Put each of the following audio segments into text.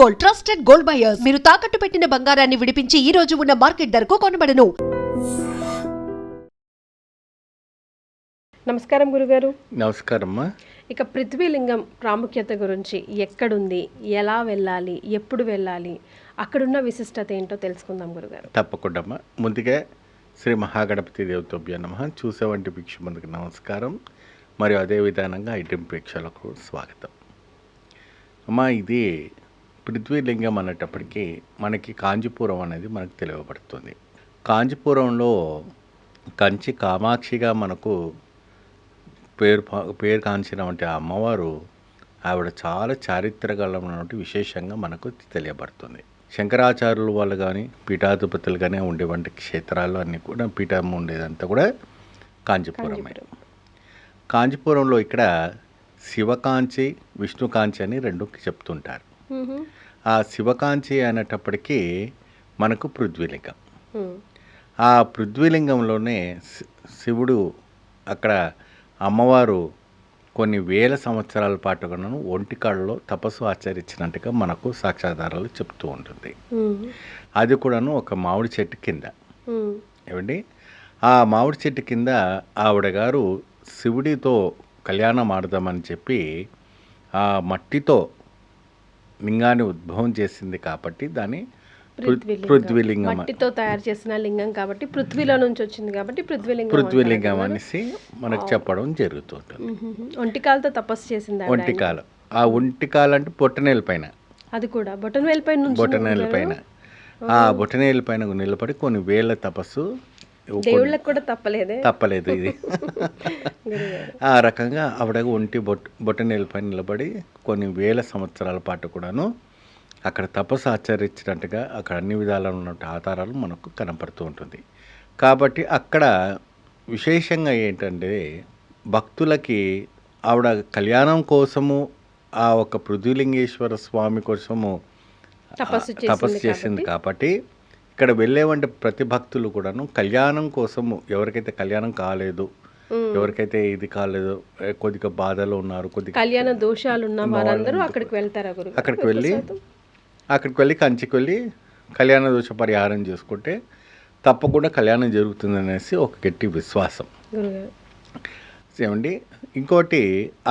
Gold, trusted gold buyers. మీరు తాకట్టు పెట్టిన బంగారాన్ని విడిపించి ఈ రోజు ఉన్న మార్కెట్ ధరకు కొనబడను. నమస్కారం గురుగారు. నమస్కారమ్మా. ఇక పృథ్వీలింగం ప్రాముఖ్యత గురించి, ఎక్కడుంది, ఎలా వెళ్ళాలి, ఎప్పుడు వెళ్ళాలి, అక్కడున్న విశిష్టత ఏంటో తెలుసుకుందాం గురుగారు. తప్పకుండా అమ్మా. ముందుగా శ్రీ మహాగణపతి దేవతోభ్య నమః. చూసేవంటి భిక్షుమందుకు నమస్కారం. మరియు అదే విధానంగా ఐటెం ప్రేక్షకులకు స్వాగతం. అమ్మా, ఇది పృథ్వీలింగం అనేటప్పటికీ మనకి కాంచీపురం అనేది మనకు తెలియబడుతుంది. కాంచీపురంలో కంచి కామాక్షిగా మనకు పేరు కాంచినటువంటి ఆ అమ్మవారు, ఆవిడ చాలా చారిత్రకమైనటువంటి విశేషంగా మనకు తెలియబడుతుంది. శంకరాచార్యుల వాళ్ళు కానీ పీఠాధిపతులు కానీ ఉండేవంటి క్షేత్రాలు అన్నీ కూడా పీఠం ఉండేదంతా కూడా కాంచీపురమే. కాంచీపురంలో ఇక్కడ శివకాంచి, విష్ణుకాంచి అని రెండు చెప్తుంటారు. ఆ శివకాంచి అనేటప్పటికీ మనకు పృథ్వీలింగం. ఆ పృథ్వీలింగంలోనే శివుడు అక్కడ అమ్మవారు కొన్ని వేల సంవత్సరాల పాటు కూడాను ఒంటికాళ్ళలో తపస్సు ఆచరించినట్టుగా మనకు సాక్ష్యాధారాలు చెప్తూ ఉంటుంది. అది కూడాను ఒక మామిడి చెట్టు కింద. ఏమండి, ఆ మామిడి చెట్టు కింద ఆవిడ గారు శివుడితో కళ్యాణం ఆడదామని చెప్పి ఆ మట్టితో లింగాన్ని ఉద్భవం చేసింది కాబట్టి దాన్ని పృథ్వీలింగం, మట్టితో తయారు చేసిన లింగం కాబట్టి, పృథ్వీలో నుంచి వచ్చింది కాబట్టి పృథ్వీలింగం అనేసి మనకు చెప్పడం జరుగుతుంటుంది. ఒంటికాలతో తపస్సు చేసింది. ఒంటికాలు, ఆ ఒంటికాలు అంటే బొట్టనేల పైన, అది కూడా బొటనవేలు పైన, బొటనేల పైన, ఆ బొటనేల పైన నిలబడి కొన్ని వేల తపస్సు, దేవుళ్ళకి కూడా తప్పలేదు ఇది. ఆ రకంగా ఆవిడ బొటనేల పైన నిలబడి కొన్ని వేల సంవత్సరాల పాటు కూడాను అక్కడ తపస్సు ఆచరించినట్టుగా అక్కడ అన్ని విధాలు ఉన్న ఆధారాలు మనకు కనపడుతూ ఉంటుంది. కాబట్టి అక్కడ విశేషంగా ఏంటంటే భక్తులకి ఆవిడ కళ్యాణం కోసము, ఆ ఒక పృథ్వీలింగేశ్వర స్వామి కోసము తపస్సు చేసింది కాబట్టి ఇక్కడ వెళ్ళేవంటి ప్రతి భక్తులు కూడాను కళ్యాణం కోసము, ఎవరికైతే కళ్యాణం కాలేదు, ఎవరికైతే ఇది కాలేదు, కొద్దిగా బాధలో ఉన్నారు, కొద్దిగా కళ్యాణ దోషాలు ఉన్న వారందరూ అక్కడికి వెళ్తారు. అక్కడికి వెళ్ళి కంచికి వెళ్ళి కళ్యాణ దోష పరిహారం చేసుకుంటే తప్పకుండా కళ్యాణం జరుగుతుందనేసి ఒక గట్టి విశ్వాసం. ఏమండి, ఇంకోటి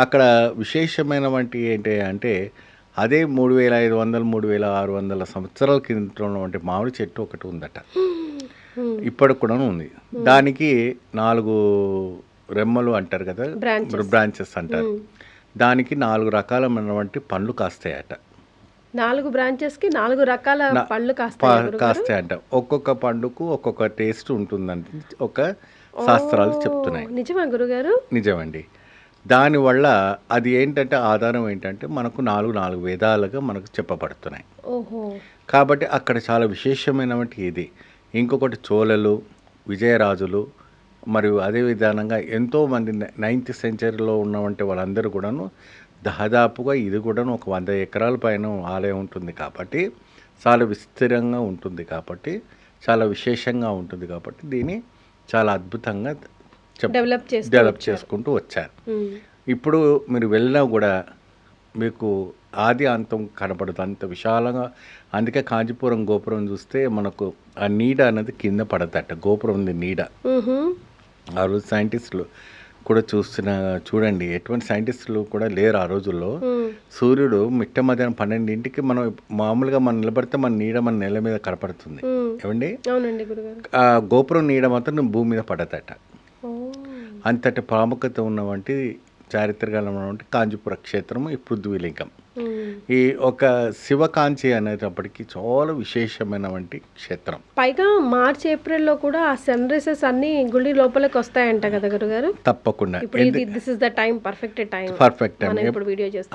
అక్కడ విశేషమైన వంటి ఏంటి అంటే అదే 3500 3600 సంవత్సరాల కింద ఉన్నటువంటి మామిడి చెట్టు ఒకటి ఉందట. ఇప్పటికి కూడా ఉంది. దానికి 4 రెమ్మలు అంటారు కదా, బ్రాంచెస్ అంటారు. దానికి 4 రకాలమైనటువంటి పండ్లు కాస్తాయట. 4 బ్రాంచెస్కి 4 రకాల పళ్ళు కాస్తాయంట. ఒక్కొక్క పండుకు ఒక్కొక్క టేస్ట్ ఉంటుందంట ఒక శాస్త్రాలు చెప్తున్నాయి. నిజమా గురుగారు? నిజమండి. దానివల్ల అది ఏంటంటే ఆధారం ఏంటంటే మనకు 4 వేదాలుగా మనకు చెప్పబడుతున్నాయి. కాబట్టి అక్కడ చాలా విశేషమైనటువంటి ఇది. ఇంకొకటి చోళలు, విజయరాజులు, మరియు అదే విధానంగా ఎంతోమంది 9th సెంచరీలో ఉన్నవంటి వాళ్ళందరూ కూడాను దాదాపుగా ఇది కూడాను ఒక 100 ఎకరాల పైన ఆలయం ఉంటుంది కాబట్టి చాలా విస్తీర్ణంగా ఉంటుంది కాబట్టి చాలా విశేషంగా ఉంటుంది కాబట్టి దీన్ని చాలా అద్భుతంగా డెవలప్ చేసుకుంటూ వచ్చారు. ఇప్పుడు మీరు వెళ్ళినా కూడా మీకు ఆది అంతం కనపడదు, అంత విశాలంగా. అందుకే కాంచీపురం గోపురం చూస్తే మనకు ఆ నీడ అనేది కింద పడదట. గోపురం ఉంది నీడ. ఆ రోజు సైంటిస్టులు కూడా చూడండి, ఎటువంటి సైంటిస్టులు కూడా లేరు ఆ రోజుల్లో. సూర్యుడు మిట్ట మధ్యాహ్నం 12ంటికి మనం మామూలుగా మనం నిలబడితే మన నీడ మన నెల మీద కనపడుతుంది. ఏమండి, ఆ గోపురం నీడ మాత్రం భూమి మీద పడదట. అంతటి ప్రాముఖ్యత ఉన్నవంటి చారిత్రకమైనటువంటి కాంచీపుర క్షేత్రము ఈ పృథ్వీలింగం. ఈ ఒక శివకాంచి అనేటప్పటికి చాలా విశేషమైనటువంటి క్షేత్రం. పైగా మార్చ్ ఏప్రిల్లో కూడా ఆ సన్ రైజెస్ అన్ని గుడి లోపలికి వస్తాయంట కదా గురుగారు? తప్పకుండా. Perfect time.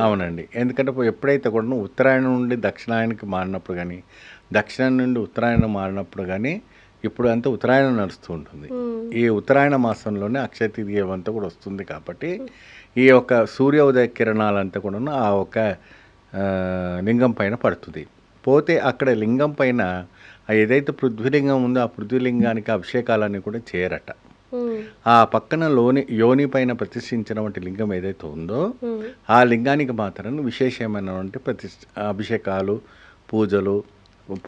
అవునండి. ఎందుకంటే ఎప్పుడైతే కూడా ఉత్తరాయణం నుండి దక్షిణాయనానికి మారినప్పుడు కానీ, దక్షిణాయనం నుండి ఉత్తరాయణం మారినప్పుడు కానీ, ఇప్పుడు అంతా ఉత్తరాయణం నడుస్తూ ఉంటుంది. ఈ ఉత్తరాయణ మాసంలోనే అక్షయ తృతీయ అంతా కూడా వస్తుంది కాబట్టి ఈ యొక్క సూర్యోదయ కిరణాలంతా కూడా ఆ ఒక లింగం పైన పడుతుంది. పోతే అక్కడ లింగం పైన ఏదైతే పృథ్వీలింగం ఉందో ఆ పృథ్వీలింగానికి అభిషేకాలన్నీ కూడా చేయరట. ఆ పక్కన యోని పైన ప్రతిష్ఠించినటువంటి లింగం ఏదైతే ఉందో ఆ లింగానికి మాత్రం విశేషమైనటువంటి అభిషేకాలు పూజలు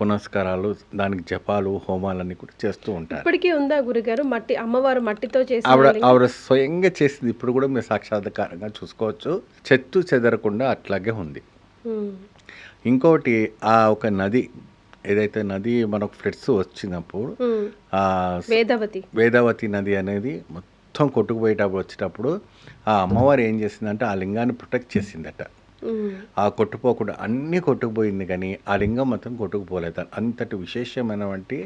పునస్కారాలు దానికి జపాలు హోమాలన్నీ కూడా చేస్తూ ఉంటారు. ఇప్పటికీ ఉందా గురుగారు మట్టి అమ్మవారు మట్టితో చేసి ఆవిడ స్వయంగా చేసింది ఇప్పుడు కూడా మీరు సాక్షాత్కారంగా చూసుకోవచ్చు. చెట్టు చెదరకుండా అట్లాగే ఉంది. ఇంకోటి ఆ ఒక నది ఏదైతే నది మనకు ఫ్లడ్స్ వచ్చినప్పుడు వేదావతి నది అనేది మొత్తం కొట్టుకుపోయేటప్పుడు వచ్చేటప్పుడు ఆ అమ్మవారు ఏం చేసిందంటే ఆ లింగాన్ని ప్రొటెక్ట్ చేసిందట. ఆ కొట్టుకోకుండా అన్నీ కొట్టుకుపోయింది కానీ ఆ లింగం మొత్తం కొట్టుకుపోలేదు. అంతటి విశేషమైనటువంటి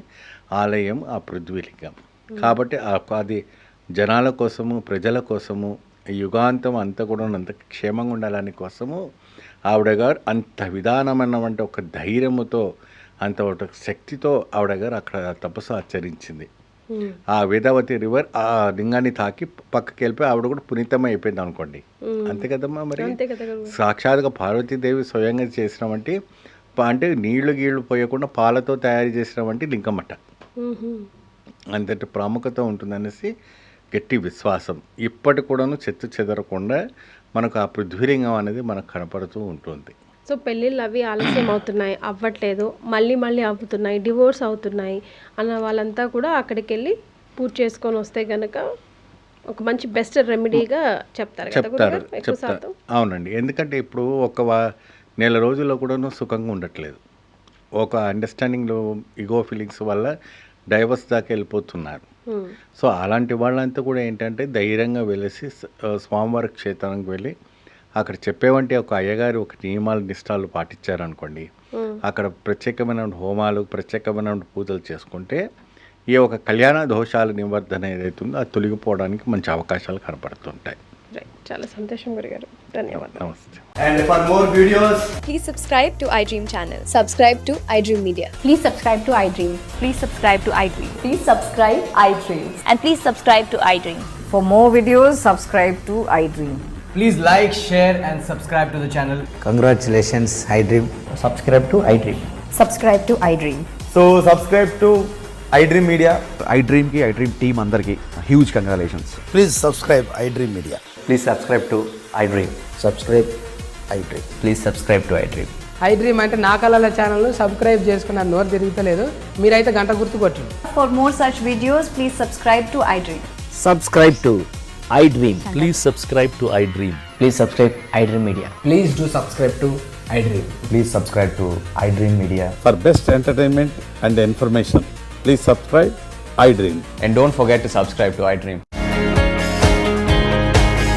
ఆలయం ఆ పృథ్వీలింగం. కాబట్టి అది జనాల కోసము ప్రజల కోసము యుగాంతం అంతా కూడా అంత క్షేమంగా ఉండాలని కోసము ఆవిడ గారు అంత విధానమైనటువంటి ఒక ధైర్యముతో అంత ఒక శక్తితో ఆవిడ గారు అక్కడ తపస్సు ఆచరించింది. ఆ వేదావతి రివర్ ఆ లింగాన్ని తాకి పక్కకి వెళ్ళిపోయి ఆవిడ కూడా పునీతమై అయిపోయింది అనుకోండి. అంతే కదమ్మా. మరి సాక్షాత్గా పార్వతీదేవి స్వయంగా చేసినామంటే అంటే నీళ్లు గీళ్లు పోయకుండా పాలతో తయారు చేసినామంటే లింగమట్ట. అంతటి ప్రాముఖ్యత ఉంటుందనేసి గట్టి విశ్వాసం. ఇప్పటి కూడాను చెత్త చెదరకుండా మనకు ఆ పృథ్వీలింగం అనేది మనకు కనపడుతూ ఉంటుంది. సో పెళ్ళిళ్ళు అవి ఆలస్యం అవుతున్నాయి, అవ్వట్లేదు, మళ్ళీ మళ్ళీ అవుతున్నాయి, డివోర్స్ అవుతున్నాయి అన్న వాళ్ళంతా కూడా అక్కడికి వెళ్ళి పూజ చేసుకొని వస్తే కనుక ఒక మంచి బెస్ట్ రెమెడీగా చెప్తారు. అవునండి. ఎందుకంటే ఇప్పుడు ఒక నెల రోజుల్లో కూడాను సుఖంగా ఉండట్లేదు. ఒక అండర్స్టాండింగ్లో ఈగో ఫీలింగ్స్ వల్ల డైవర్స్ దాకా వెళ్ళిపోతున్నారు. సో అలాంటి వాళ్ళంతా కూడా ఏంటంటే ధైర్యంగా వెళ్ళేసి స్వామివారి క్షేత్రానికి వెళ్ళి అక్కడ చెప్పేవంటి ఒక అయ్యగారి ఒక నియమాలు నిష్టాలు పాటించారనుకోండి, అక్కడ ప్రత్యేకమైన హోమాలు ప్రత్యేకమైన పూజలు చేసుకుంటే ఈ ఒక కళ్యాణ దోషాల నివర్ధన ఏదైతే ఉందో అది తొలగిపోవడానికి మంచి అవకాశాలు కనపడుతుంటాయి. చాలా సంతోషం గురుగారు, ధన్యవాదాలు. నమస్తే. And for more videos, please subscribe to iDream channel. Subscribe to iDream Media. Please subscribe to iDream. Please subscribe to iDream. Please subscribe iDream. And please subscribe to iDream. For more videos, subscribe to iDream. please like, share and subscribe to the channel. Congratulations, iDream. Subscribe to iDream. Subscribe to iDream. So subscribe to iDream Media. iDream ki iDream team andarki huge congratulations. Please subscribe iDream Media. Please subscribe to iDream. Subscribe iDream. Please subscribe to iDream. iDream అంటే నా కళల ఛానల్ను subscribe చేసుకున్న నోరు తిరుగుతలేదు, మీరైతే గంట గుర్తు కొట్టండి. For more such videos, please subscribe to iDream. Subscribe to iDream. Please subscribe to iDream. Please subscribe iDream Media. Please do subscribe to iDream. Please subscribe to iDream Media. For best entertainment and information, please subscribe iDream. And don't forget to subscribe to iDream.